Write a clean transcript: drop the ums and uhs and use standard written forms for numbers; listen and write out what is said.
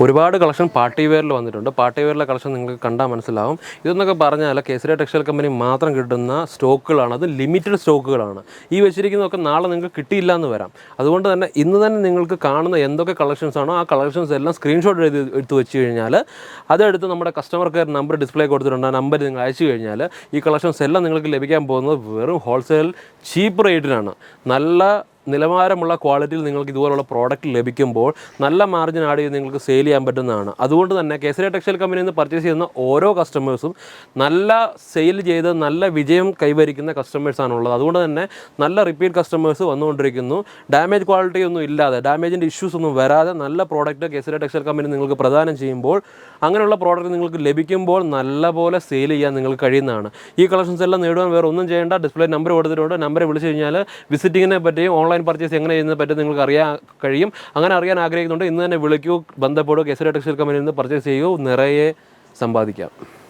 ഒരുപാട് collection party വെയറിൽ വന്നിട്ടുണ്ട്. Party വെയറിലെ collection നിങ്ങൾക്ക് കണ്ടാൽ മനസ്സിലാവും. ഇതെന്നൊക്കെ പറഞ്ഞാൽ കേസരിയ ടെക്സ്റ്റൈൽ കമ്പനി മാത്രം കിട്ടുന്ന സ്റ്റോക്കുകളാണ്. അത് ലിമിറ്റഡ് സ്റ്റോക്കുകളാണ്. ഈ വെച്ചിരിക്കുന്നതൊക്കെ നാളെ നിങ്ങൾക്ക് കിട്ടിയില്ല എന്ന് വരാം. അതുകൊണ്ട് തന്നെ ഇന്ന് തന്നെ നിങ്ങൾക്ക് കാണുന്ന എന്തൊക്കെ കളക്ഷൻസ് ആണോ ആ കളക്ഷൻസ് എല്ലാം സ്ക്രീൻഷോട്ട് എടുത്ത് വെച്ച് കഴിഞ്ഞാൽ അതെടുത്ത് നമ്മുടെ കസ്റ്റമർ കെയർ നമ്പർ ഡിസ്പ്ലേ കൊടുത്തിട്ടുണ്ട്. ആ നമ്പർ നിങ്ങൾ അയച്ചു കഴിഞ്ഞാൽ ഈ കളക്ഷൻസ് എല്ലാം നിങ്ങൾക്ക് ലഭിക്കാൻ പോകുന്നത് വെറും ഹോൾസെയിൽ ചീപ്പ് റേറ്റിനാണ്. നല്ല നിലവാരമുള്ള ക്വാളിറ്റിയിൽ നിങ്ങൾക്ക് ഇതുപോലുള്ള പ്രോഡക്റ്റ് ലഭിക്കുമ്പോൾ നല്ല മാർജിൻ ആഡ് ചെയ്ത് നിങ്ങൾക്ക് സെയിൽ ചെയ്യാൻ പറ്റുന്നതാണ്. അതുകൊണ്ട് തന്നെ കേസരിയ ടെക്സ്റ്റൈൽ കമ്പനിയിൽ നിന്ന് പർച്ചേസ് ചെയ്യുന്ന ഓരോ കസ്റ്റമേഴ്സും നല്ല സെയിൽ ചെയ്ത് നല്ല വിജയം കൈവരിക്കുന്ന കസ്റ്റമേഴ്സാണുള്ളത്. അതുകൊണ്ട് തന്നെ നല്ല റിപ്പീറ്റ് കസ്റ്റമേഴ്സ് വന്നുകൊണ്ടിരിക്കുന്നു. ഡാമേജ് ക്വാളിറ്റി ഒന്നും ഇല്ലാതെ, ഡാമേജിൻ്റെ ഇഷ്യൂസ് ഒന്നും വരാതെ നല്ല പ്രോഡക്റ്റ് കേസരിയ ടെക്സ്റ്റൈൽ കമ്പനി നിങ്ങൾക്ക് പ്രദാനം ചെയ്യുമ്പോൾ, അങ്ങനെയുള്ള പ്രോഡക്റ്റ് നിങ്ങൾക്ക് ലഭിക്കുമ്പോൾ നല്ലപോലെ സെയിൽ ചെയ്യാൻ നിങ്ങൾക്ക് കഴിയുന്നതാണ്. ഈ കളക്ഷൻസ് എല്ലാം നേടുവാൻ വേറെ ഒന്നും ചെയ്യേണ്ട. ഡിസ്പ്ലേ നമ്പർ കൊടുത്തിട്ടുണ്ട്. നമ്പറെ വിളിച്ച് കഴിഞ്ഞാൽ വിസിറ്റിങ്ങിനെ പറ്റിയും ഓൺലൈൻ പർച്ചേസ് എങ്ങനെ ചെയ്യുന്നതിനെ പറ്റി നിങ്ങൾക്ക് അറിയാൻ കഴിയും. അങ്ങനെ അറിയാൻ ആഗ്രഹിക്കുന്നുണ്ട് ഇന്ന് തന്നെ വിളിക്കൂ, ബന്ധപ്പെടൂ, കേസരിയ ടെക്സ്റ്റൈൽ കമ്പനിയിൽ നിന്ന് പർച്ചേസ് ചെയ്യൂ, നിറയെ സമ്പാദിക്കാം.